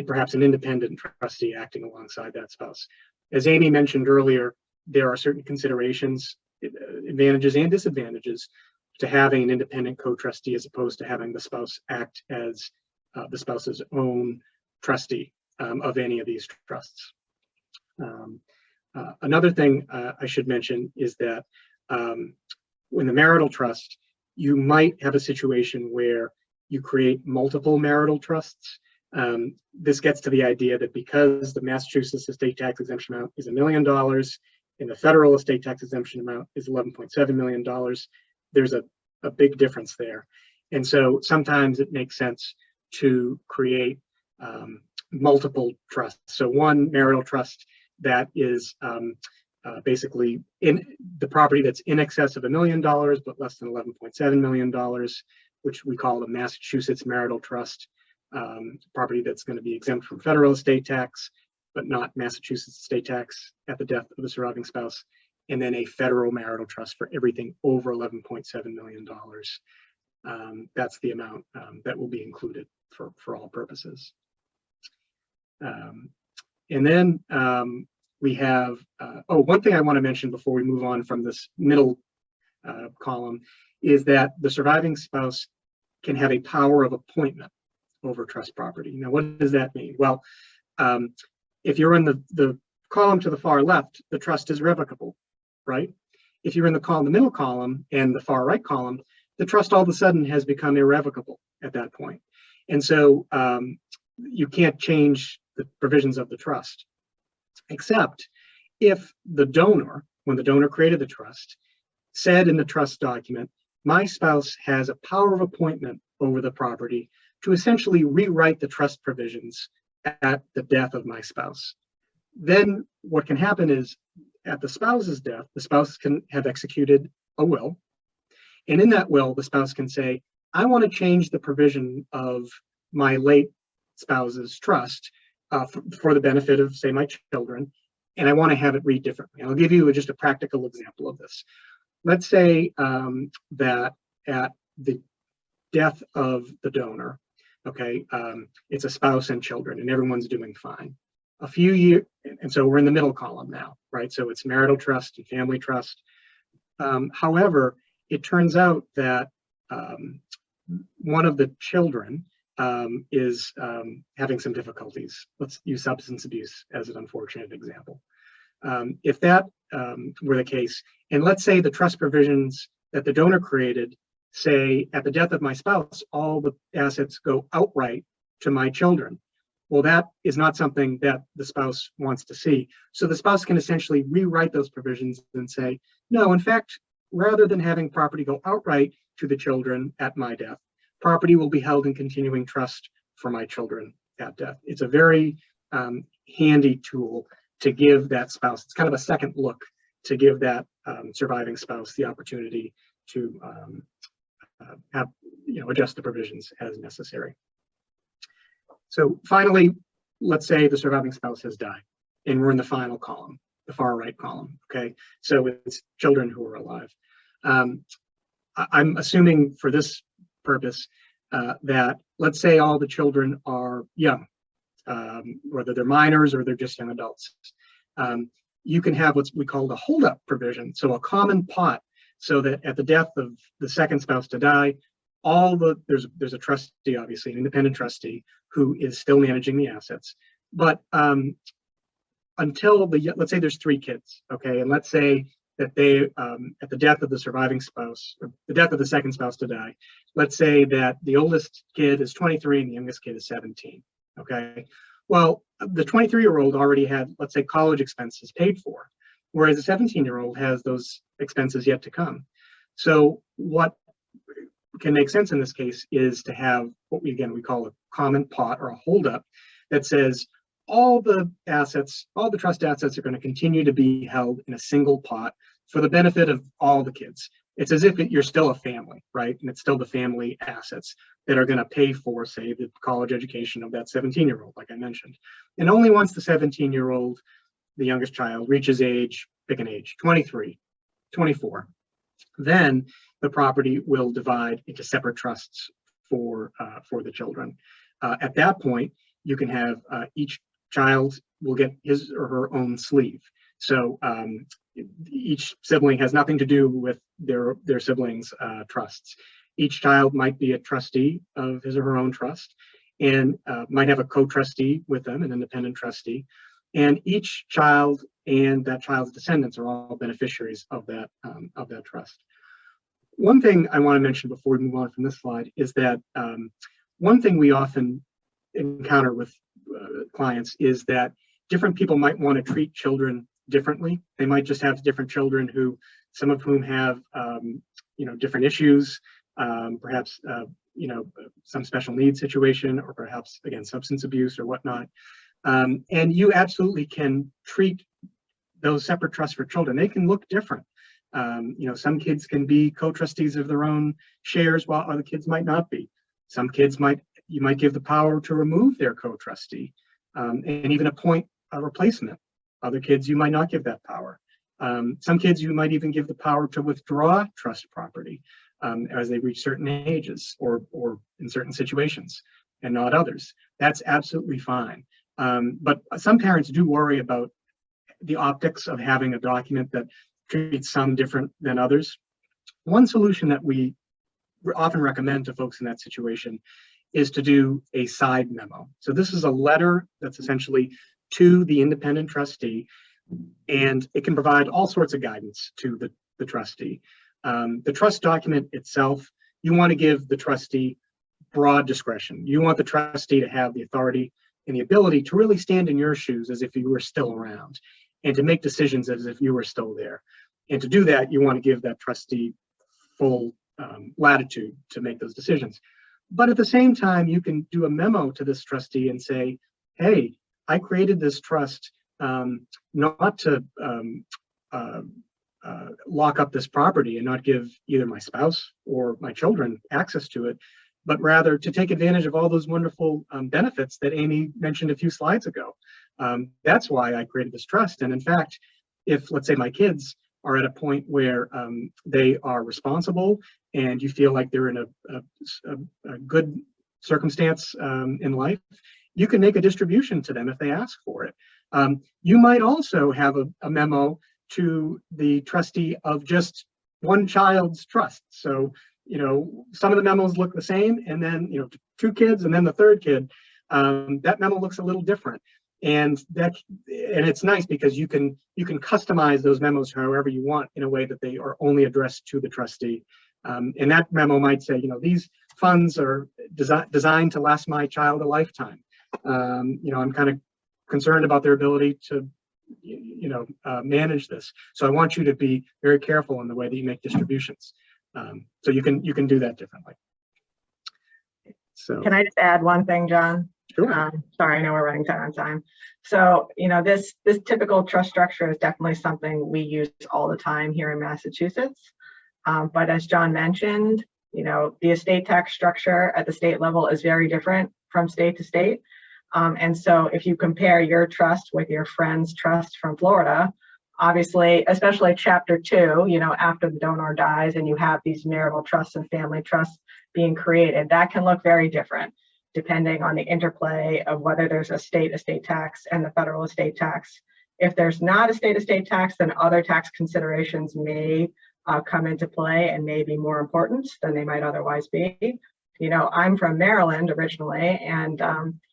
perhaps an independent trustee acting alongside that spouse. As Aimee mentioned earlier, there are certain considerations, advantages and disadvantages to having an independent co-trustee as opposed to having the spouse act as the spouse's own trustee of any of these trusts. Another thing I should mention is that in the marital trust, you might have a situation where you create multiple marital trusts. This gets to the idea that because the Massachusetts estate tax exemption amount is $1 million and the federal estate tax exemption amount is $11.7 million, there's a big difference there. And so sometimes it makes sense to create multiple trusts. So one marital trust that is basically in the property that's in excess of $1 million, but less than $11.7 million, which we call the Massachusetts marital trust, property that's going to be exempt from federal estate tax, but not Massachusetts estate tax at the death of the surviving spouse, and then a federal marital trust for everything over $11.7 million. That's the amount that will be included for all purposes. And then we have, one thing I want to mention before we move on from this middle column is that the surviving spouse can have a power of appointment over trust property. Now, what does that mean? Well, if you're in the column to the far left, the trust is revocable, right? If you're in the middle column and the far right column, the trust all of a sudden has become irrevocable at that point. And so you can't change the provisions of the trust, except if the donor, when the donor created the trust, said in the trust document, my spouse has a power of appointment over the property to essentially rewrite the trust provisions at the death of my spouse. Then what can happen is at the spouse's death, the spouse can have executed a will. And in that will, the spouse can say, I want to change the provision of my late spouse's trust for the benefit of, say, my children, and I want to have it read differently. And I'll give you just a practical example of this. Let's say that at the death of the donor, okay, it's a spouse and children, and everyone's doing fine. A few years, and so we're in the middle column now, right? So it's marital trust and family trust. However, it turns out that one of the children is having some difficulties. Let's use substance abuse as an unfortunate example. If that were the case, and let's say the trust provisions that the donor created say at the death of my spouse, all the assets go outright to my children. Well, that is not something that the spouse wants to see. So the spouse can essentially rewrite those provisions and say, no, in fact, rather than having property go outright to the children at my death, property will be held in continuing trust for my children at death. It's a very handy tool to give that spouse, it's kind of a second look to give that surviving spouse the opportunity to adjust the provisions as necessary. So finally, let's say the surviving spouse has died and we're in the final column, the far right column, okay? So it's children who are alive. I'm assuming for this purpose that let's say all the children are young, whether they're minors or they're just young adults. You can have what we call the holdup provision, so a common pot, so that at the death of the second spouse to die, there's a trustee, obviously, an independent trustee who is still managing the assets. But until let's say there's 3 kids, okay, and let's say that they at the death of the surviving spouse, or the death of the second spouse to die, let's say that the oldest kid is 23 and the youngest kid is 17, okay? Well, the 23-year-old already had, let's say, college expenses paid for. whereas a 17-year-old has those expenses yet to come. So what can make sense in this case is to have what we call a common pot or a holdup that says all the assets, all the trust assets are going to continue to be held in a single pot for the benefit of all the kids. It's as if you're still a family, right? And it's still the family assets that are going to pay for, say, the college education of that 17-year-old, like I mentioned. And only once the 17-year-old, the youngest child, reaches age, pick an age, 23, 24, then the property will divide into separate trusts for the children. At that point, you can have each child will get his or her own sleeve. So each sibling has nothing to do with their siblings' trusts. Each child might be a trustee of his or her own trust and might have a co-trustee with them, an independent trustee. And each child and that child's descendants are all beneficiaries of that trust. One thing I want to mention before we move on from this slide is that one thing we often encounter with clients is that different people might want to treat children differently. They might just have different children who, some of whom have, different issues, perhaps, some special needs situation, or perhaps, again, substance abuse or whatnot. And you absolutely can treat those separate trusts for children. They can look different. Some kids can be co-trustees of their own shares while other kids might not be. Some kids you might give the power to remove their co-trustee and even appoint a replacement. Other kids, you might not give that power. Some kids, you might even give the power to withdraw trust property as they reach certain ages or in certain situations, and not others. That's absolutely fine. But some parents do worry about the optics of having a document that treats some different than others. One solution that we often recommend to folks in that situation is to do a side memo. So this is a letter that's essentially to the independent trustee, and it can provide all sorts of guidance to the trustee. The trust document itself, you want to give the trustee broad discretion. You want the trustee to have the authority and the ability to really stand in your shoes as if you were still around, and to make decisions as if you were still there. And to do that, you want to give that trustee full latitude to make those decisions. But at the same time, you can do a memo to this trustee and say, hey, I created this trust not to lock up this property and not give either my spouse or my children access to it, but rather to take advantage of all those wonderful benefits that Aimee mentioned a few slides ago. That's why I created this trust. And in fact, if, let's say, my kids are at a point where they are responsible and you feel like they're in a good circumstance in life, you can make a distribution to them if they ask for it. You might also have a memo to the trustee of just one child's trust. So, some of the memos look the same, and then, two kids and then the third kid, that memo looks a little different. And it's nice because you can customize those memos however you want in a way that they are only addressed to the trustee. And that memo might say, these funds are designed to last my child a lifetime. I'm kind of concerned about their ability to, manage this. So I want you to be very careful in the way that you make distributions. So you can do that differently. So can I just add one thing, John? Sure. Sorry, I know we're running down on time. So, this typical trust structure is definitely something we use all the time here in Massachusetts. But as John mentioned, the estate tax structure at the state level is very different from state to state. And so if you compare your trust with your friend's trust from Florida, obviously, especially Chapter 2, after the donor dies and you have these marital trusts and family trusts being created, that can look very different depending on the interplay of whether there's a state estate tax and the federal estate tax. If there's not a state estate tax, then other tax considerations may come into play and may be more important than they might otherwise be. I'm from Maryland originally, and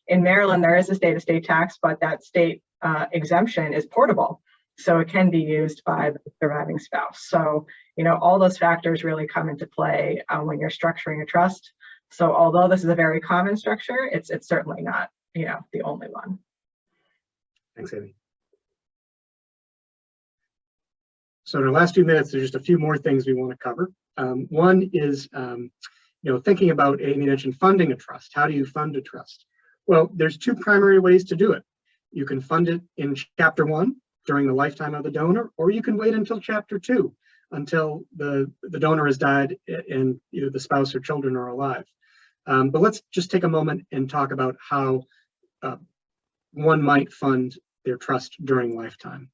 in Maryland, there is a state estate tax, but that state exemption is portable. So it can be used by the surviving spouse. So, all those factors really come into play when you're structuring a trust. So although this is a very common structure, it's certainly not, the only one. Thanks, Aimee. So in our last few minutes, there's just a few more things we want to cover. One is, thinking about, Aimee mentioned funding a trust. How do you fund a trust? Well, there's two primary ways to do it. You can fund it in Chapter 1 during the lifetime of the donor, or you can wait until Chapter 2, until the donor has died and either the spouse or children are alive. But let's just take a moment and talk about how one might fund their trust during lifetime.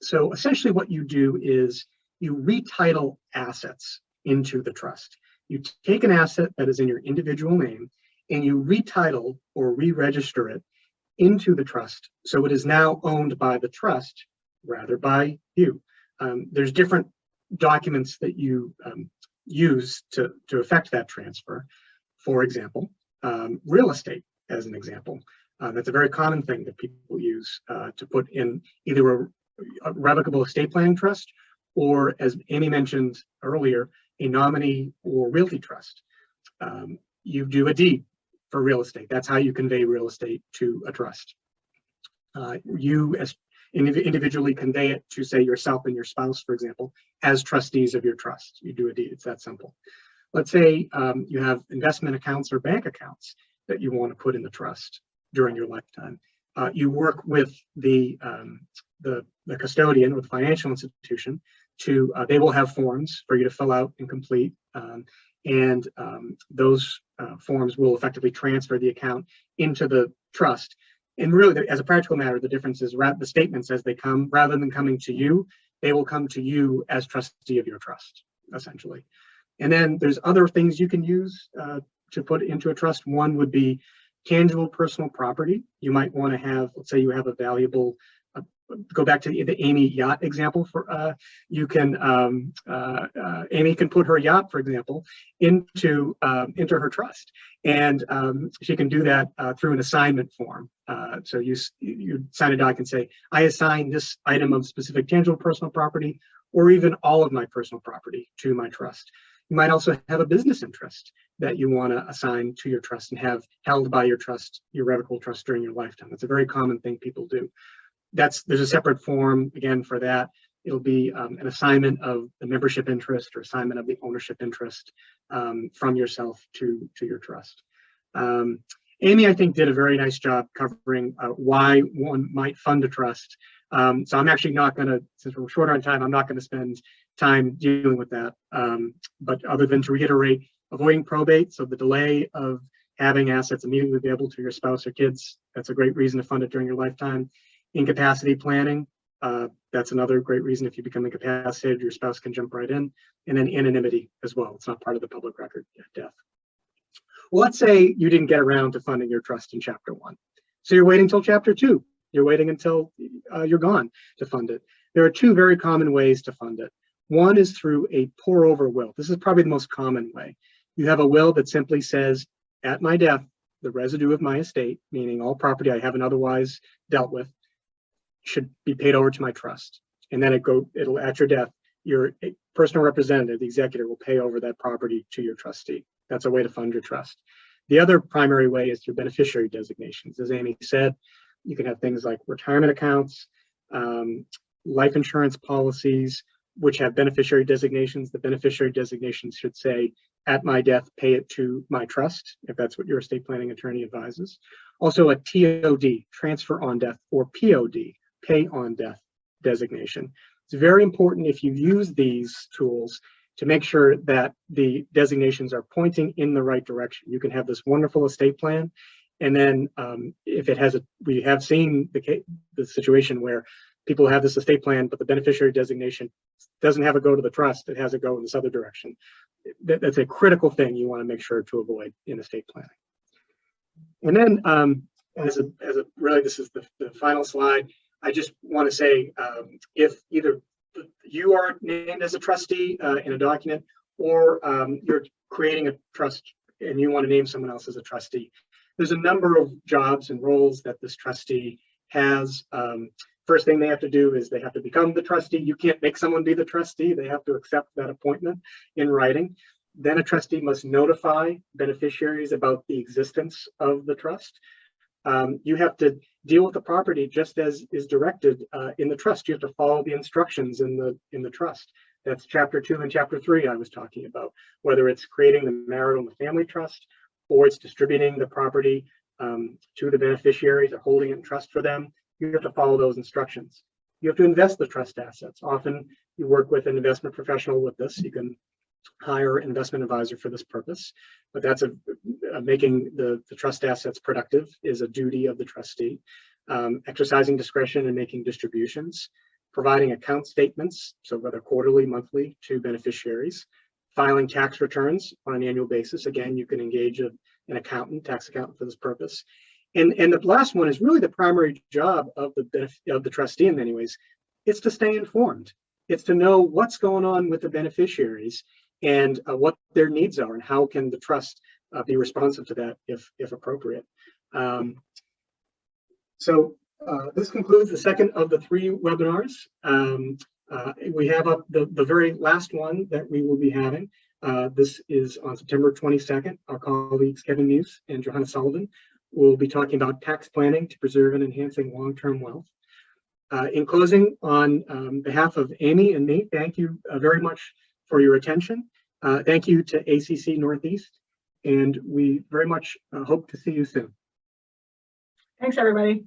So essentially what you do is you retitle assets into the trust. You take an asset that is in your individual name and you retitle or re-register it into the trust. So it is now owned by the trust rather by you. There's different documents that you use to effect that transfer. For example, real estate as an example. That's a very common thing that people use to put in either a revocable estate planning trust or, as Aimee mentioned earlier, a nominee or realty trust. You do a deed for real estate. That's how you convey real estate to a trust. You as individually convey it to, say, yourself and your spouse, for example, as trustees of your trust. You do a deed. It's that simple. Let's say you have investment accounts or bank accounts that you want to put in the trust during your lifetime. You work with the custodian or the financial institution to, they will have forms for you to fill out and complete, and those forms will effectively transfer the account into the trust. And really, as a practical matter, the difference is the statements as they come, rather than coming to you, they will come to you as trustee of your trust, essentially. And then there's other things you can use to put into a trust. One would be tangible personal property. You might want to have, let's say you have a valuable, go back to the Aimee yacht example. For you can, Aimee can put her yacht, for example, into her trust, and she can do that through an assignment form. So you sign a doc and say, I assign this item of specific tangible personal property, or even all of my personal property, to my trust. You might also have a business interest that you want to assign to your trust and have held by your trust, your revocable trust, during your lifetime. That's a very common thing people do. There's a separate form again for that. It'll be an assignment of the membership interest or assignment of the ownership interest from yourself to your trust. Aimee, I think, did a very nice job covering why one might fund a trust. So I'm actually not going to, since we're short on time, I'm not going to spend time dealing with that. But other than to reiterate, avoiding probate, so the delay of having assets immediately available to your spouse or kids, that's a great reason to fund it during your lifetime. Incapacity planning, that's another great reason. If you become incapacitated, your spouse can jump right in. And then anonymity as well. It's not part of the public record at death. Well, let's say you didn't get around to funding your trust in Chapter 1. So you're waiting until Chapter 2. You're waiting until you're gone to fund it. There are two very common ways to fund it. One is through a pour-over will. This is probably the most common way. You have a will that simply says, at my death, the residue of my estate, meaning all property I haven't otherwise dealt with, should be paid over to my trust. And then it'll at your death, your personal representative, the executor, will pay over that property to your trustee. That's a way to fund your trust. The other primary way is through beneficiary designations. As Aimee said, you can have things like retirement accounts, life insurance policies, which have beneficiary designations. The beneficiary designations should say, at my death, pay it to my trust, if that's what your estate planning attorney advises. Also a TOD, transfer on death, or POD, pay on death designation. It's very important, if you use these tools, to make sure that the designations are pointing in the right direction. You can have this wonderful estate plan, and then if it has we have seen the situation where people have this estate plan, but the beneficiary designation doesn't have it go to the trust, it has it go in this other direction. That's a critical thing you want to make sure to avoid in estate planning. And then really, this is the final slide. I just want to say, if either you are named as a trustee in a document, or you're creating a trust and you want to name someone else as a trustee, there's a number of jobs and roles that this trustee has. First thing they have to do is they have to become the trustee. You can't make someone be the trustee. They have to accept that appointment in writing. Then a trustee must notify beneficiaries about the existence of the trust. You have to deal with the property just as is directed in the trust. You have to follow the instructions in the trust. That's chapter 2 and chapter 3 I was talking about, whether it's creating the marital and the family trust, or it's distributing the property to the beneficiaries or holding it in trust for them. You have to follow those instructions. You have to invest the trust assets. Often you work with an investment professional with this. You can hire an investment advisor for this purpose, but that's making the trust assets productive is a duty of the trustee. Exercising discretion and making distributions, providing account statements, so whether quarterly, monthly, to beneficiaries, filing tax returns on an annual basis. Again, you can engage an accountant, tax accountant for this purpose. And the last one is really the primary job of the trustee in many ways. It's to stay informed. It's to know what's going on with the beneficiaries and what their needs are, and how can the trust be responsive to that if appropriate. So this concludes the second of the 3 webinars. We have up the very last one that we will be having. This is on September 22nd. Our colleagues Kevin Muse and Johanna Sullivan will be talking about tax planning to preserve and enhancing long-term wealth. In closing, on behalf of Aimee and me, thank you very much for your attention. Thank you to ACC Northeast, and we very much hope to see you soon. Thanks, everybody.